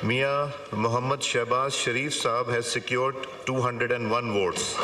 Mia Mohammad Shehbaz Sharif Saab has secured 201 votes.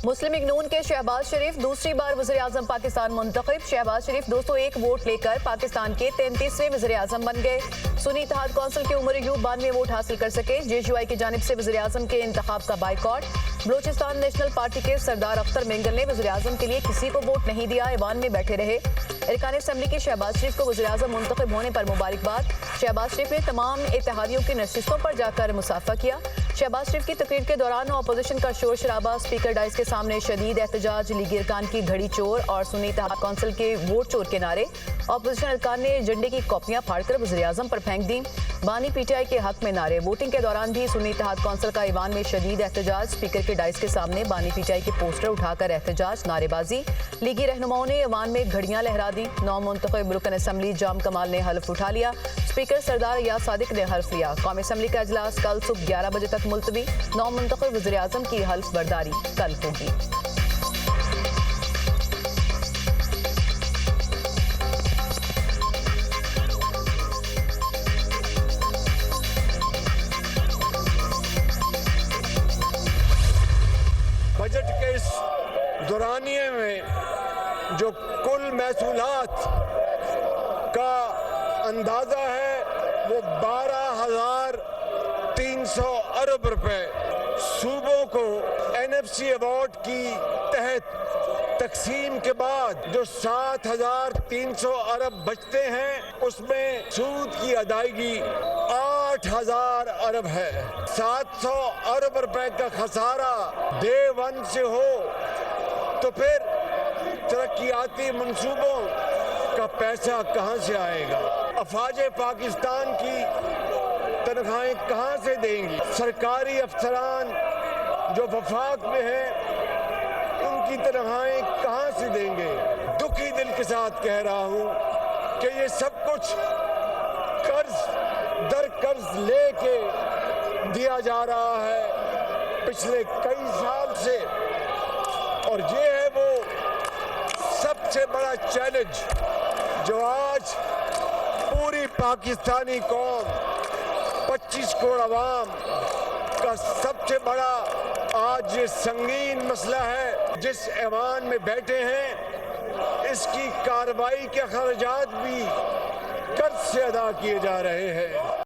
Muslim League Noon के शहबाज शरीफ दूसरी बार वज़ीर-ए-आज़म पाकिस्तान मुंतखब। शहबाज शरीफ 201 वोट लेकर पाकिस्तान के 33वें वज़ीर-ए-आज़म बन गए। सुन्नी इत्तेहाद कौंसिल के उमर यूब 92 वोट हासिल कर सके। JUI की जानिब से वज़ीर-ए-आज़म के इंतखाब का बाइकॉट। बलोचिस्तान नेशनल पार्टी के सरदार अख्तर मेंगल ने वज़ीर-ए-आज़म के लिए किसी को वोट नहीं दिया, ऐवान में बैठे रहे। अरकान असम्बली के शहबाज शरीफ को वज़ीर-ए-आज़म मुंतखब होने पर मुबारकबाद। शहबाज शरीफ ने तमाम इत्तेहादियों की नशिस्तों पर जाकर मुसाफा किया। शहबाज शरीफ की तकरीर के दौरान अपोजिशन का शोर शराबा, स्पीकर डाइस के सामने शदीद एहतजाज, लीगी अरकान की घड़ी चोर और सुन्नी इत्तेहाद कौंसिल के वोट चोर के नारे। अपोजिशन अरकान ने झंडे की कॉपियां फाड़कर वज़ीर-ए-आज़म पर फेंक दी। बानी PTI के हक में नारे। वोटिंग के दौरान भी सुन्नी इत्तेहाद कौंसिल का ईवान में शदीद एहतजाज, स्पीकर के डाइस के सामने बानी PTI के पोस्टर उठाकर एहतजाज, नारेबाजी। लीगी रहनुमाओं ने ईवान में घड़ियां लहरा दी। नौ मुंतखब रुकन असम्बली जाम कमाल ने हल्फ उठा लिया। स्पीकर सरदार या सादिक ने हल्फ लिया। कौमी असम्बली का इजलास कल सुबह 11 बजे तक मुलतवी। नौ मुंतखब वज़ीर-ए-आज़म की हल्फ बर्दारी कल होगी। बजट के इस दौरानिए में जो कुल महसूलात का अंदाजा है वो 12,300 अरब रुपए सूबों को NFC अवार्ड की तहत तकसीम के बाद जो 7,300 अरब बचते हैं उसमें सूद की अदायगी 8,000 अरब है। 700 अरब रुपए का खसारा डे वन से हो तो फिर तरक्याती मंसूबों का पैसा कहां से आएगा? अफवाज पाकिस्तान की तनख्वाहें कहां से देंगी? सरकारी अफसरान जो वफाक में हैं उनकी तनख्वाहें कहां से देंगे? दुखी दिल के साथ कह रहा हूं कि ये सब कुछ कर्ज दर कर्ज लेके दिया जा रहा है पिछले कई साल से, और ये है वो सबसे बड़ा चैलेंज जो आज पूरी पाकिस्तानी कौम 25 करोड़ अवाम का सबसे बड़ा आज ये संगीन मसला है। जिस ऐवान में बैठे हैं इसकी कार्रवाई के खर्चात भी कर्ज से अदा किए जा रहे हैं।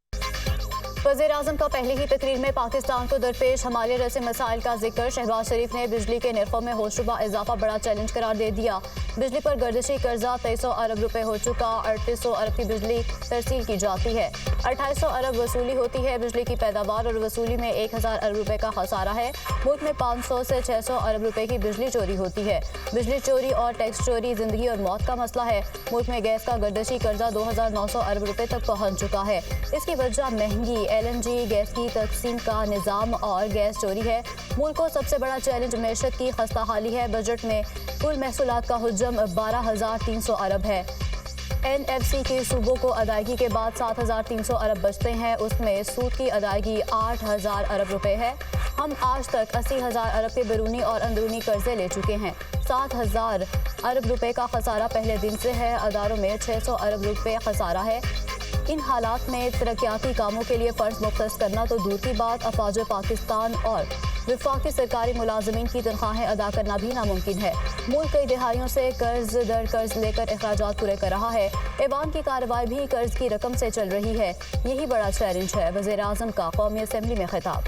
वज़ीर-ए-आज़म का पहली ही तकरीर में पाकिस्तान को दरपेश हमारे जैसे मसाइल का जिक्र। शहबाज शरीफ ने बिजली के नरखों में होशरुबा इजाफा बड़ा चैलेंज करार दे दिया। बिजली पर गर्दिशी कर्जा 2300 अरब रुपए हो चुका। 3800 अरब की बिजली तरसील की जाती है। 2800 अरब वसूली होती है। बिजली की पैदावार और वसूली में 1000 अरब रुपए का खसारा है। मुल्क में 500 से 600 अरब रुपए की बिजली चोरी होती है। बिजली चोरी और टैक्स चोरी जिंदगी और मौत का मसला है। मुल्क में गैस का गर्दिशी कर्जा 2900 अरब रुपए तक पहुँच चुका है। इसकी वजह महंगी LNG गैस की तकसीम का निज़ाम और गैस चोरी है। मुल्क को सबसे बड़ा चैलेंज मैशत की खस्ता हाली है। बजट में कुल महसूलात का हुज्जम 12,300 अरब है। NFC के सूबों को अदायगी के बाद 7,300 अरब बचते हैं। उसमें सूद की अदायगी 8,000 अरब रुपए है। हम आज तक 80,000 अरब के बैरूनी और अंदरूनी कर्जे ले चुके हैं। 7,000 अरब रुपए का खसारा पहले दिन से है। अदारों में 600 अरब रुपए खसारा है। इन हालात में तरक्याती कामों के लिए फंड्स मुख्तस करना तो दूर की बात, अफवाज पाकिस्तान और वफाकी सरकारी मुलाजमीन की तनख्वाहें अदा करना भी नामुमकिन है। मुल्क कई दिहाइयों से कर्ज दर कर्ज लेकर अखराजात पूरे कर रहा है। ऐवान की कार्रवाई भी कर्ज की रकम से चल रही है। यही बड़ा चैलेंज है। वज़ीर-ए-आज़म का कौमी असम्बली में खिताब।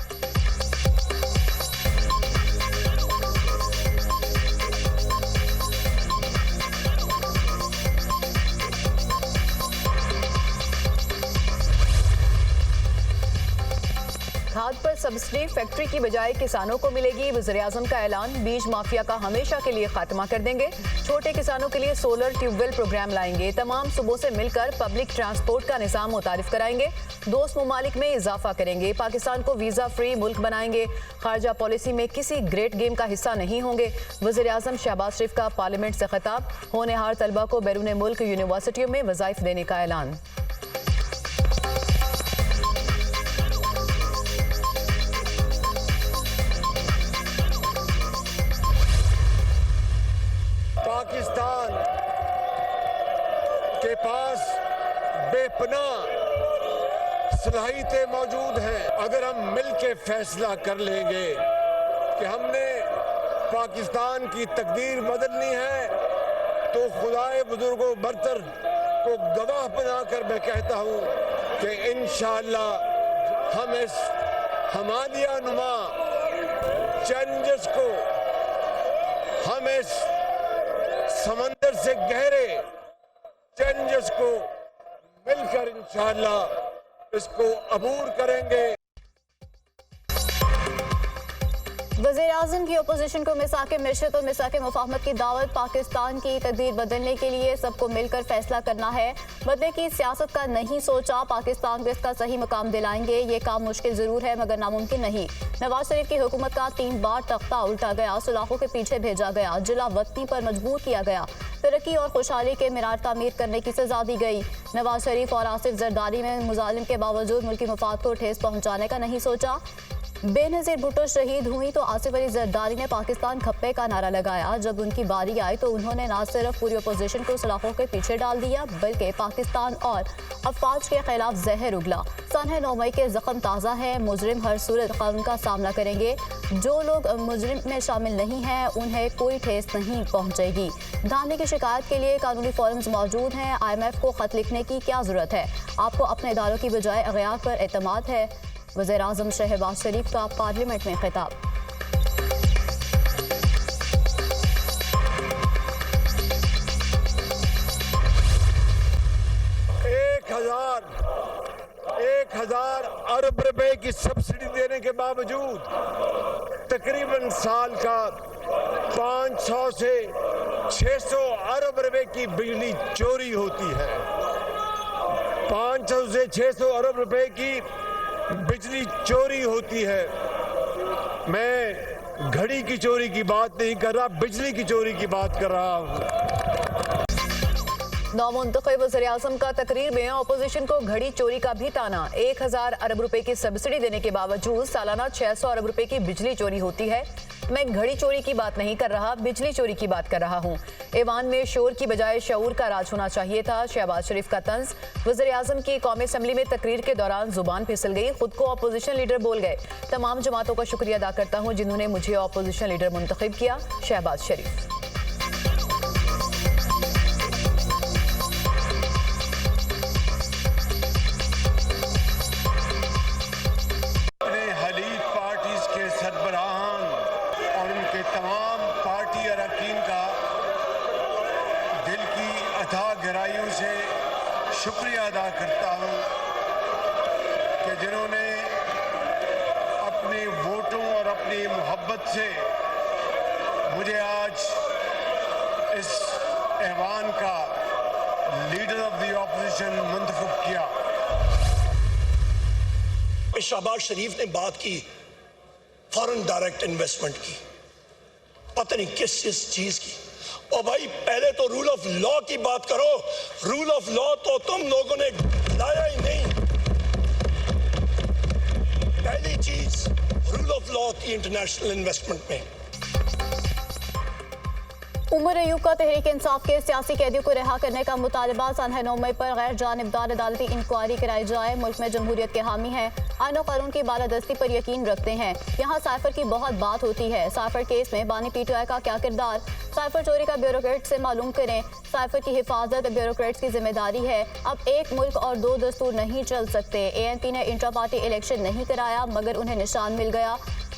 खाद पर सब्सिडी फैक्ट्री की बजाय किसानों को मिलेगी। वज़ीर-ए-आज़म का ऐलान, बीज माफिया का हमेशा के लिए खात्मा कर देंगे। छोटे किसानों के लिए सोलर ट्यूबवेल प्रोग्राम लाएंगे। तमाम सूबों से मिलकर पब्लिक ट्रांसपोर्ट का निज़ाम मुतारिफ कराएंगे। दोस्त ममालिक में इजाफा करेंगे। पाकिस्तान को वीजा फ्री मुल्क बनाएंगे। खारजा पॉलिसी में किसी ग्रेट गेम का हिस्सा नहीं होंगे। वज़ीर-ए-आज़म शहबाज शरीफ का पार्लियामेंट से खिताब, होनहार तलबा को बैरून मुल्क यूनिवर्सिटियों में वज़ाइफ देने का ऐलान। पाकिस्तान के पास बेपनाह सलाहियतें मौजूद हैं। अगर हम मिलकर फैसला कर लेंगे कि हमने पाकिस्तान की तकदीर बदलनी है, तो खुदाए बुजुर्गों बरतर को गवाह बनाकर मैं कहता हूं कि इंशाअल्लाह हम इस हमादिया नुमा चैलेंजेस को, हम इस समंदर से गहरे चैलेंजेस को मिलकर इंशाअल्लाह इसको अबूर करेंगे। वज़ीर-ए-आज़म की अपोजिशन को मिसाक मिशरत और मिसाक मुफाहमत की दावत। पाकिस्तान की तकदीर बदलने के लिए सबको मिलकर फैसला करना है। बदले की सियासत का नहीं सोचा, पाकिस्तान को इसका सही मुकाम दिलाएंगे। ये काम मुश्किल ज़रूर है मगर नामुमकिन नहीं। नवाज शरीफ की हुकूमत का 3 बार तख्ता उल्टा गया, सुलाखों के पीछे भेजा गया, जिला वतनी पर मजबूर किया गया, तरक्की और खुशहाली के मीनार तामीर करने की सजा दी गई। नवाज शरीफ और आसिफ जरदारी में मुजालिम के बावजूद मुल्की मफाद को ठेस पहुँचाने का नहीं सोचा। बेनज़ीर भुट्टो शहीद हुई तो आसिफ अली जरदारी ने पाकिस्तान खप्पे का नारा लगाया। जब उनकी बारी आई तो उन्होंने न सिर्फ पूरी अपोजिशन को सलाखों के पीछे डाल दिया, बल्कि पाकिस्तान और अफवाज के खिलाफ जहर उगला। सनह 9 मई के जख्म ताज़ा है। मुजरिम हर सूरत कानून का सामना करेंगे। जो लोग मुजरिम में शामिल नहीं हैं उन्हें कोई ठेस नहीं पहुँचेगी। धांधली की शिकायत के लिए कानूनी फॉरम्स मौजूद हैं। IMF को खत लिखने की क्या ज़रूरत है? आपको अपने इदारों की बजाय अगयार पर एतमाद है। वज़ीर-ए-आज़म शहबाज शरीफ का पार्लियामेंट में खिताब। एक हजार अरब रुपए की सब्सिडी देने के बावजूद तकरीबन साल का 500 से 600 अरब रुपए की बिजली चोरी होती है। 500 से 600 अरब रुपए की बिजली चोरी होती है। मैं घड़ी की चोरी की बात नहीं कर रहा, बिजली की चोरी की बात कर रहा हूँ। नौमुंतखब वज़ीर-ए-आज़म का तकरीर में अपोजिशन को घड़ी चोरी का भी ताना। 1000 अरब रुपए की सब्सिडी देने के बावजूद सालाना 600 अरब रुपए की बिजली चोरी होती है। मैं घड़ी चोरी की बात नहीं कर रहा, बिजली चोरी की बात कर रहा हूँ। ऐवान में शोर की बजाय शऊर का राज होना चाहिए था। शहबाज शरीफ का तंज। वज़ीर-ए-आज़म की कौमी असम्बली में तकरीर के दौरान जुबान फिसल गई, खुद को अपोजिशन लीडर बोल गए। तमाम जमातों का शुक्रिया अदा करता हूँ जिन्होंने मुझे अपोजिशन लीडर मुंतखब किया। शहबाज शरीफ। गहराइयों से शुक्रिया अदा करता हूं कि जिन्होंने अपने वोटों और अपनी मोहब्बत से मुझे आज इस ऐवान का लीडर ऑफ द ऑपोजिशन मुंतखब किया। शहबाज शरीफ ने बात की फॉरेन डायरेक्ट इन्वेस्टमेंट की, पता नहीं किस चीज की। और भाई पहले तो रूल ऑफ लॉ की बात करो। रूल ऑफ लॉ तो तुम लोगों ने लाया ही नहीं। पहली चीज रूल ऑफ लॉ थी इंटरनेशनल इन्वेस्टमेंट में। उमर अयूब का तहरीक इंसाफ के सियासी कैदियों को रिहा करने का मुतालबा। सनह 9 मई पर गैर जानिबदार अदालती इंक्वायरी कराई जाए। मुल्क में जमहूरियत के हामी हैं, आईन और कानून की बालादस्ती पर यकीन रखते हैं। यहाँ साइफर की बहुत बात होती है। साइफर केस में बानी PTI का क्या किरदार? साइफर चोरी का ब्यूरोक्रेट से मालूम करें। साइफर की हिफाजत ब्यूरोक्रेट्स की जिम्मेदारी है। अब एक मुल्क और 2 दस्तूर नहीं चल सकते। ANP ने इंट्रा पार्टी इलेक्शन नहीं कराया मगर उन्हें निशान मिल गया।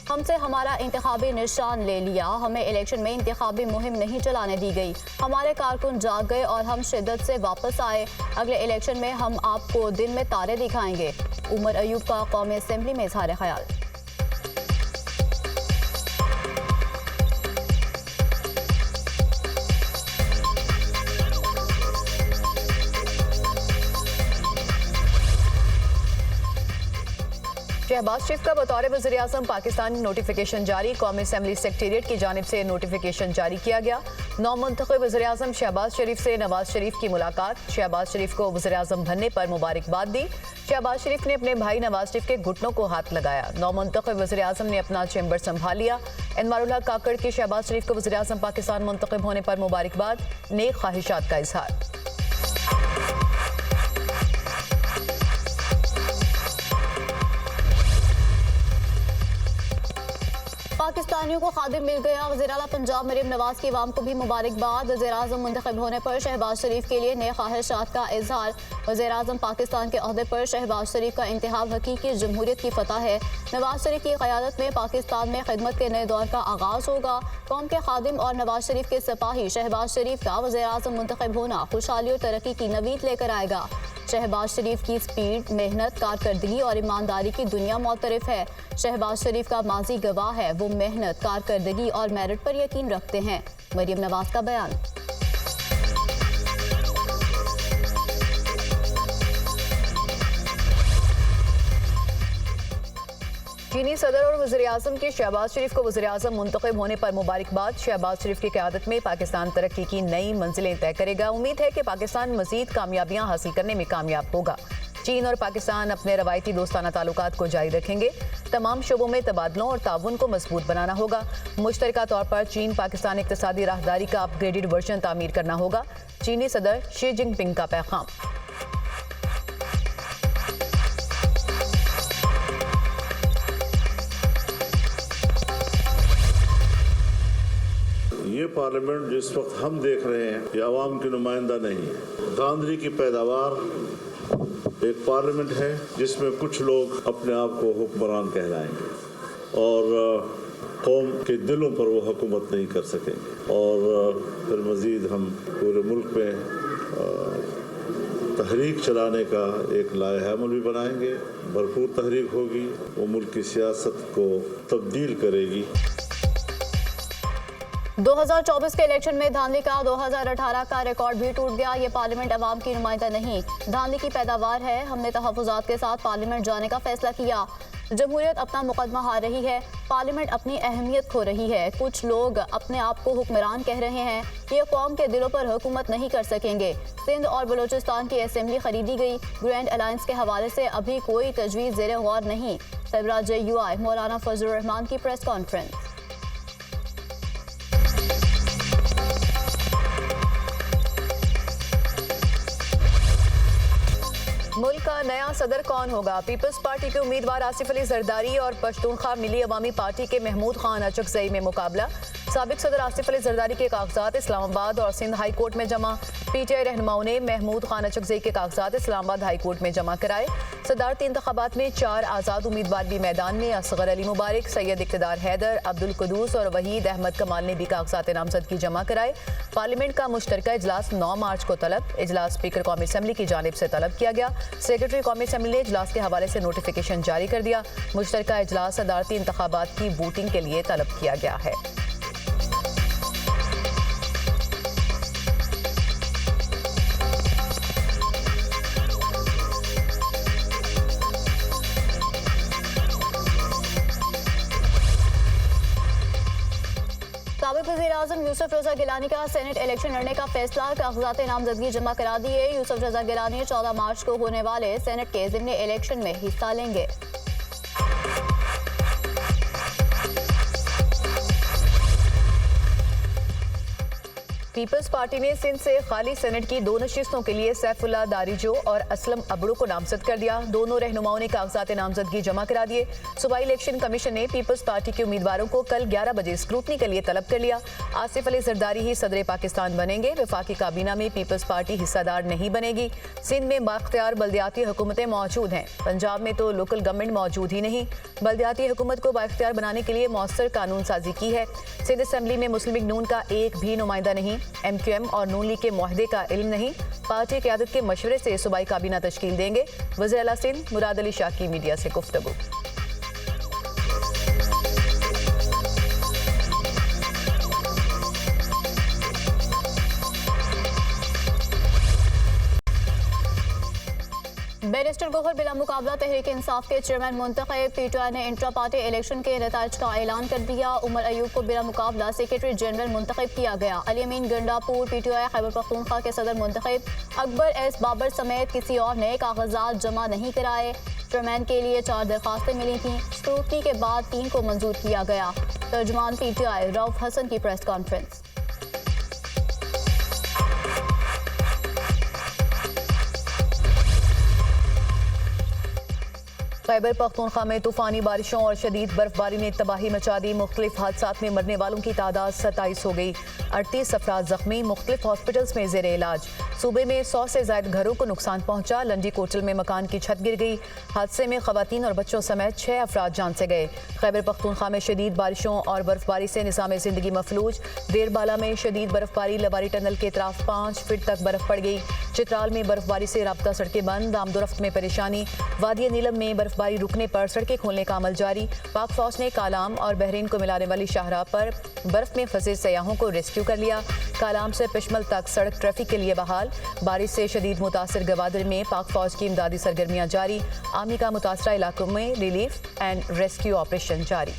हमसे हमारा इंतखाबी निशान ले लिया, हमें इलेक्शन में इंतखाबी मुहिम नहीं चलाने दी गई, हमारे कारकुन जाग गए और हम शिद्दत से वापस आए। अगले इलेक्शन में हम आपको दिन में तारे दिखाएंगे। उमर अयूब का कौमी असेंबली में इजहार ख्याल। शहबाज शरीफ का बतौर वज़ीर-ए-आज़म पाकिस्तानी नोटिफिकेशन जारी। कौमी असेंबली सेक्रेटेरिएट की जानिब से नोटिफिकेशन जारी किया गया। नौमुंतखब वज़ीर-ए-आज़म शहबाज शरीफ से नवाज शरीफ की मुलाकात। शहबाज शरीफ को वज़ीर-ए-आज़म बनने पर मुबारकबाद दी। शहबाज शरीफ ने अपने भाई नवाज शरीफ के घुटनों को हाथ लगाया। नौमुंतखब वज़ीर-ए-आज़म ने अपना चैम्बर संभाल लिया। इनवारुल हक काकड़ के शहबाज शरीफ को वज़ीर-ए-आज़म पाकिस्तान मुंतखब होने पर मुबारकबाद, नेक ख्वाहिशात का इजहार। पाकिस्तानियों को खादिम मिल गया। वज़ीर-ए-आला पंजाब मरीम नवाज की अवाम को भी मुबारकबाद। वज़ीर-ए-आज़म मुंतखब होने पर शहबाज शरीफ के लिए नए ख्वाहिशात का इजहार। वज़ीर-ए-आज़म पाकिस्तान के अहदे पर शहबाज शरीफ का इंतखाब हकीकी जमहूरियत की फतह है। नवाज शरीफ की क़यादत में पाकिस्तान में खिदमत के नए दौर का आगाज़ होगा। कौम के खादिम और नवाज शरीफ के सिपाही शहबाज शरीफ का वज़ीर-ए-आज़म मुंतखब होना खुशहाली और तरक्की की नवीद लेकर आएगा। शहबाज शरीफ की स्पीड, मेहनत, कारकर्दगी और ईमानदारी की दुनिया मोतरफ है। शहबाज शरीफ का माजी गवाह है, वो मेहनत, कारकर्दगी और मेरिट पर यकीन रखते हैं। मरीम नवाज का बयान। चीनी सदर और वज़ीर-ए-आज़म के शहबाज शरीफ को वज़ीर-ए-आज़म मुंतखब होने पर मुबारकबाद। शहबाज शरीफ की क़यादत में पाकिस्तान तरक्की की नई मंजिलें तय करेगा। उम्मीद है कि पाकिस्तान मज़ीद कामयाबियां हासिल करने में कामयाब होगा। चीन और पाकिस्तान अपने रवायती दोस्ताना ताल्लुकात को जारी रखेंगे। तमाम शोबों में तबादलों और ताउन को मजबूत बनाना होगा। मुश्तरका तौर पर चीन पाकिस्तान इक़्तिसादी राहदारी का अपग्रेडेड वर्जन तामीर करना होगा। चीनी सदर शी जिनपिंग का पैगाम। ये पार्लियामेंट जिस वक्त हम देख रहे हैं ये आवाम की नुमाइंदा नहीं है। धांधली की पैदावार एक पार्लियामेंट है जिसमें कुछ लोग अपने आप को हुक्मरान कहलाएंगे और कौम के दिलों पर वो हुकूमत नहीं कर सकेंगे और फिर मज़ीद हम पूरे मुल्क में तहरीक चलाने का एक लाए अमल भी बनाएंगे। भरपूर तहरीक होगी, वो मुल्क की सियासत को तब्दील करेगी। 2024 के इलेक्शन में धांधली का 2018 का रिकॉर्ड भी टूट गया। ये पार्लियामेंट अवाम की नुमाइंदा नहीं, धांधली की पैदावार है। हमने तहफ़्फ़ुज़ात के साथ पार्लियामेंट जाने का फैसला किया। जमहूरियत अपना मुकदमा हार रही है, पार्लियामेंट अपनी अहमियत खो रही है। कुछ लोग अपने आप को हुक्मरान कह रहे हैं, ये कौम के दिलों पर हुकूमत नहीं कर सकेंगे। सिंध और बलूचिस्तान की असेंबली खरीदी गई। ग्रैंड अलायंस के हवाले से अभी कोई तजवीज़ ज़ेर गौर नहीं। सरबराह JUI मौलाना फजलुर रहमान की प्रेस कॉन्फ्रेंस। मुल्क का नया सदर कौन होगा? पीपल्स पार्टी के उम्मीदवार आसिफ अली जरदारी और पश्तूनख्वा मिली अवामी पार्टी के महमूद खान अचकजई में मुकाबला। साबिक सदर आसिफ अली जरदारी के कागजात इस्लामाबाद और सिंध हाई कोर्ट में जमा। PTI रहनुमाओं ने महमूद खान अचकजई के कागजात इस्लामाबाद हाई कोर्ट में जमा कराए। सदारती इंतखाबात में 4 आज़ाद उम्मीदवार भी मैदान में। असगर अली मुबारक, सैयद इक़्तिदार हैदर, अब्दुल कुदूस और वहीद अहमद कमाल ने भी कागजात नामजदगी जमा कराए। पार्लियामेंट का मुश्तरका इजलास 9 मार्च को तलब। इजलास स्पीकर कौमी असेंबली की जानिब से तलब किया गया। सेक्रेटरी कौमी असेंबली ने इजलास के हवाले से नोटिफिकेशन जारी कर दिया। मुश्तरका इजलास सदारती इंतखाबात की वोटिंग के लिए तलब किया गया है। साबिक वज़ीर-ए-आज़म यूसुफ रज़ा गिलानी का सेनेट इलेक्शन लड़ने का फैसला। कागजात नामजदगी जमा करा दिए। यूसुफ रज़ा गिलानी 14 मार्च को होने वाले सेनेट के ज़िमनी इलेक्शन में हिस्सा लेंगे। पीपल्स पार्टी ने सिंध से खाली सेनेट की 2 नशिस्तों के लिए सैफुल्ला दारिजो और असलम अबड़ू को नामजद कर दिया। दोनों रहनुमाओं ने कागजात नामजदगी जमा करा दिए। सूबाई इलेक्शन कमीशन ने पीपल्स पार्टी के उम्मीदवारों को कल 11 बजे स्क्रूटनी के लिए तलब कर लिया। आसिफ अली जरदारी ही सदर पाकिस्तान बनेंगे। वफाकी काबीना में पीपल्स पार्टी हिस्सेदार नहीं बनेगी। सिंध में बाख्तियार बल्दियाती हुकूमतें मौजूद हैं। पंजाब में तो लोकल गवर्नमेंट मौजूद ही नहीं। बल्दियाती हुकूमत को बाख्तियार बनाने के लिए मौसर कानून साजी की है। सिंध असम्बली में मुस्लिम लीग नून का एक भी नुमाइंदा नहीं। MQM और नून लीग के मुआहदे का इल्म नहीं। पार्टी क़यादत के मशवरे से सूबाई काबीना तश्कील देंगे। वज़ीर आला सिंध मुराद अली शाह की मीडिया से गुफ्तगू। बैरिस्टर गौहर बिला मुकाबला तहरीक इंसाफ के चेयरमैन मुंतखब। PTI ने इंट्रा पार्टी इलेक्शन के नताइज का ऐलान कर दिया। उमर अयूब को बिला मुकाबला सेक्रेटरी जनरल मुंतखब किया गया। अली अमीन गंडापुर PTI खैबर पख्तूनख्वा के सदर मुंतखब। अकबर एस बाबर समेत किसी और ने कागजात जमा नहीं कराए। चेयरमैन के लिए 4 दरखास्तें मिली थीं। स्क्रूटनी के बाद 3 को मंजूर किया गया। तर्जुमान PTI रऊफ हसन की प्रेस कॉन्फ्रेंस। खैबर पख्तूनख्वा में तूफानी बारिशों और शदीद बर्फबारी ने तबाही मचा दी। मुख्तलिफ हादसात में मरने वालों की तादाद 27 हो गई। 38 अफराद जख्मी, मुख्तलिफ हॉस्पिटल्स में जेर इलाज। सूबे में 100 से ज्यादा घरों को नुकसान पहुंचा। लंडी कोटल में मकान की छत गिर गई। हादसे में खवातीन और बच्चों समेत 6 अफराद जान से गए। खैबर पख्तूनख्वा में शदीद बारिशों और बर्फबारी से निज़ाम जिंदगी मफलूज। देरबाला में शदीद बर्फबारी, लवारी टनल के अतराफ 5 फीट तक बर्फ पड़ गई। चित्राल में बर्फबारी से राब्ता सड़कें बंद। आमदोरफ्त में परेशानी। वादी नीलम में बर्फबारी रुकने पर सड़कें खोलने का अमल जारी। पाक फौज ने कालाम और बहरीन को मिलाने वाली शाहराह पर बर्फ में फंसे सयाहों को रेस्क्यू कर लिया। कालाम से पिशमल तक सड़क ट्रैफिक के लिए बहाल। बारिश से शदीद मुतासर गवादर में पाक फौज की इमदादी सरगर्मियां जारी। आर्मी का मुतासरा इलाकों में रिलीफ एंड रेस्क्यू ऑपरेशन जारी।